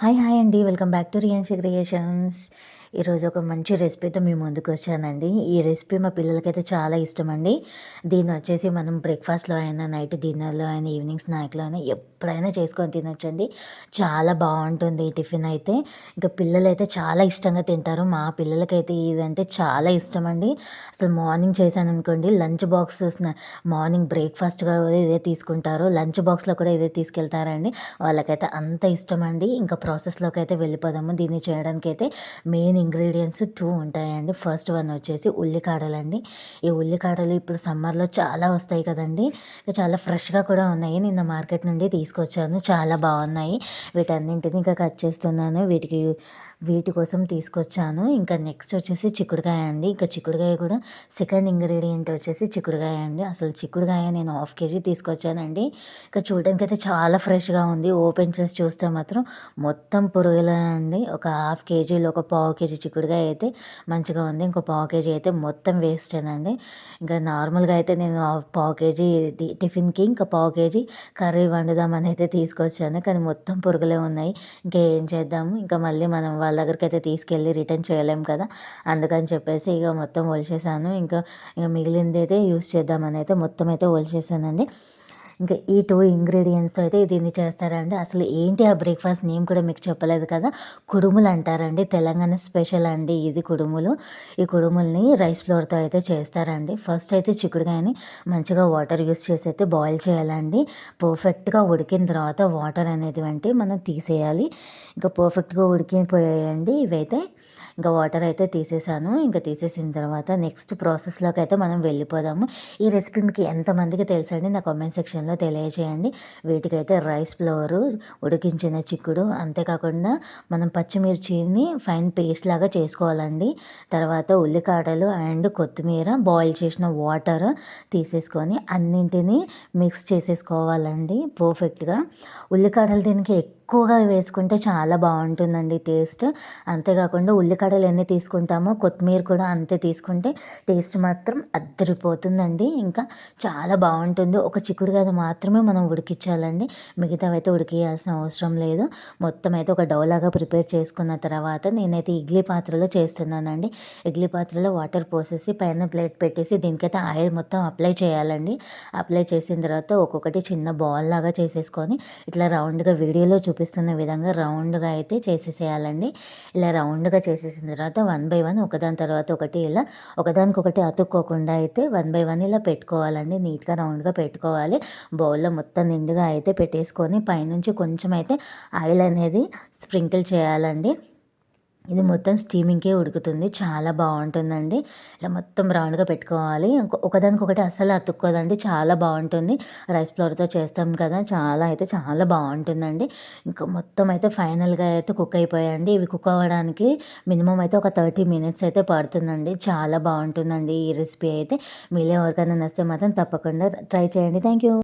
Hi hi అండి. Welcome back to Riyanshi Creations. ఈరోజు ఒక మంచి రెసిపీతో మీ ముందుకు వచ్చానండి. ఈ రెసిపీ మా పిల్లలకైతే చాలా ఇష్టమండి. దీన్ని వచ్చేసి మనం బ్రేక్ఫాస్ట్లో అయినా, నైట్ డిన్నర్లో అయినా, ఈవినింగ్ స్నాక్లో అయినా ఎప్పుడైనా చేసుకొని తినొచ్చండి. చాలా బాగుంటుంది ఈ టిఫిన్ అయితే. ఇంకా పిల్లలైతే చాలా ఇష్టంగా తింటారు. మా పిల్లలకైతే ఇదంటే చాలా ఇష్టమండి. అసలు మార్నింగ్ చేశాను అనుకోండి, లంచ్ బాక్స్ మార్నింగ్ బ్రేక్ఫాస్ట్గా ఇదే తీసుకుంటారు, లంచ్ బాక్స్లో కూడా ఇదే తీసుకెళ్తారండి. వాళ్ళకైతే అంత ఇష్టమండి. ఇంకా ప్రాసెస్లోకి అయితే వెళ్ళిపోదాము. దీన్ని చేయడానికైతే మెయిన్ ఇంగ్రీడియంట్స్ 2 ఉంటాయండి. ఫస్ట్ వన్ వచ్చేసి ఉల్లికాడలండి. ఈ ఉల్లికాడలు ఇప్పుడు సమ్మర్లో చాలా వస్తాయి కదండి. చాలా ఫ్రెష్గా కూడా ఉన్నాయి. నిన్న మార్కెట్ నుండి తీసుకొచ్చాను, చాలా బాగున్నాయి. వీటన్నింటిని ఇంకా కట్ చేస్తున్నాను. వీటి కోసం తీసుకొచ్చాను. ఇంకా నెక్స్ట్ వచ్చేసి చిక్కుడుకాయ అండి. ఇంకా చిక్కుడుకాయ కూడా సెకండ్ ఇంగ్రీడియంట్ వచ్చేసి చిక్కుడుకాయ అండి. అసలు చిక్కుడుకాయ నేను 1/2 కేజీ తీసుకొచ్చానండి. ఇంకా చూడడానికి అయితే చాలా ఫ్రెష్గా ఉంది. ఓపెన్ చేసి చూస్తే మాత్రం మొత్తం పురుగులే అండి. ఒక 1/2 కేజీలో ఒక 1/4 కేజీ చిక్కుడుకాయ అయితే మంచిగా ఉంది. ఇంకో 1/4 కేజీ అయితే మొత్తం వేస్టేనండి. ఇంకా నార్మల్గా అయితే నేను 1/4 కేజీ టిఫిన్కి, ఇంకా 1/4 కేజీ కర్రీ వండుదామని అయితే తీసుకొచ్చాను. కానీ మొత్తం పురుగులే ఉన్నాయి. ఇంకా ఏం చేద్దాము, ఇంకా మళ్ళీ మనం వాళ్ళ దగ్గరికి అయితే తీసుకెళ్ళి రిటర్న్ చేయలేము కదా. అందుకని చెప్పేసి ఇక మొత్తం ఒలిచేసాను. ఇక మిగిలింది అయితే యూస్ చేద్దామని అయితే మొత్తం అయితే ఒలిచేసానండి. ఇంకా ఈ 2 ఇంగ్రీడియంట్స్ అయితే దీన్ని చేస్తారండి. అసలు ఏంటి ఆ బ్రేక్ఫాస్ట్ నేమ్ కూడా మీకు చెప్పలేదు కదా. కుడుములు అంటారండి. తెలంగాణ స్పెషల్ అండి ఇది కుడుములు. ఈ కుడుముల్ని రైస్ ఫ్లోర్తో అయితే చేస్తారండి. ఫస్ట్ అయితే చిక్కుడుకాయని మంచిగా వాటర్ యూస్ చేసి అయితే బాయిల్ చేయాలండి. పర్ఫెక్ట్గా ఉడికిన తర్వాత వాటర్ అనేది మనం తీసేయాలి. ఇంకా పర్ఫెక్ట్గా ఉడికిపోయాయండి ఇవైతే. ఇంకా వాటర్ అయితే తీసేసాను. ఇంకా తీసేసిన తర్వాత నెక్స్ట్ ప్రాసెస్లోకి అయితే మనం వెళ్ళిపోదాము. ఈ రెసిపీ మీకు ఎంతమందికి తెలుసండి నా కామెంట్ సెక్షన్లో తెలియజేయండి. వీటికైతే రైస్ ఫ్లోరు, ఉడికించిన చిక్కుడు, అంతేకాకుండా మనం పచ్చిమిర్చిని ఫైన్ పేస్ట్ లాగా చేసుకోవాలండి. తర్వాత ఉల్లికాడలు అండ్ కొత్తిమీర, బాయిల్ చేసిన వాటర్ తీసేసుకొని అన్నింటినీ మిక్స్ చేసేసుకోవాలండి పర్ఫెక్ట్గా. ఉల్లికాడలు దీనికి ఎక్కువగా వేసుకుంటే చాలా బాగుంటుందండి టేస్ట్. అంతేకాకుండా ఉల్లికాడలు ఎన్ని తీసుకుంటామో కొత్తిమీర కూడా అంతే తీసుకుంటే టేస్ట్ మాత్రం అద్దరిపోతుందండి. ఇంకా చాలా బాగుంటుంది. ఒక చిక్కుడుకాయ మాత్రమే మనం ఉడికించాలండి. మిగతావైతే ఉడికియాల్సిన అవసరం లేదు. మొత్తం అయితే ఒక డౌలాగా ప్రిపేర్ చేసుకున్న తర్వాత నేనైతే ఇడ్లీ పాత్రలో చేస్తున్నానండి. ఇడ్లీ పాత్రలో వాటర్ పోసేసి పైన ప్లేట్ పెట్టేసి దీనికైతే ఆయిల్ మొత్తం అప్లై చేయాలండి. అప్లై చేసిన తర్వాత ఒక్కొక్కటి చిన్న బాల్ లాగా చేసేసుకొని ఇట్లా రౌండ్గా వీడియోలో చూపిస్తున్న విధంగా రౌండ్గా అయితే చేసేసేయాలండి. ఇలా రౌండ్గా చేసేసిన తర్వాత 1 బై 1 ఒకదాని తర్వాత ఒకటి ఇలా ఒకదానికొకటి అతుక్కోకుండా అయితే 1 బై 1 ఇలా పెట్టుకోవాలండి. నీట్గా రౌండ్గా పెట్టుకోవాలి. బౌల్లో మొత్తం నిండుగా అయితే పెట్టేసుకొని పైనుంచి కొంచెం అయితే ఆయిల్ అనేది స్ప్రింకిల్ చేయాలండి. ఇది మొత్తం స్టీమింగ్కే ఉడుకుతుంది. చాలా బాగుంటుందండి. ఇలా మొత్తం రౌండ్గా పెట్టుకోవాలి. ఒకదానికొకటి అస్సలు అతుక్కోదండి. చాలా బాగుంటుంది. రైస్ ఫ్లోర్తో చేస్తాం కదా, చాలా బాగుంటుందండి. ఇంకా మొత్తం అయితే ఫైనల్గా అయితే కుక్ అయిపోయాయండి. ఇవి కుక్ అవ్వడానికి మినిమం అయితే ఒక 30 మినిట్స్ అయితే పడుతుందండి. చాలా బాగుంటుందండి ఈ రెసిపీ అయితే. మీలో ఎవరికైనా నచ్చితే మాత్రం తప్పకుండా ట్రై చేయండి. Thank you.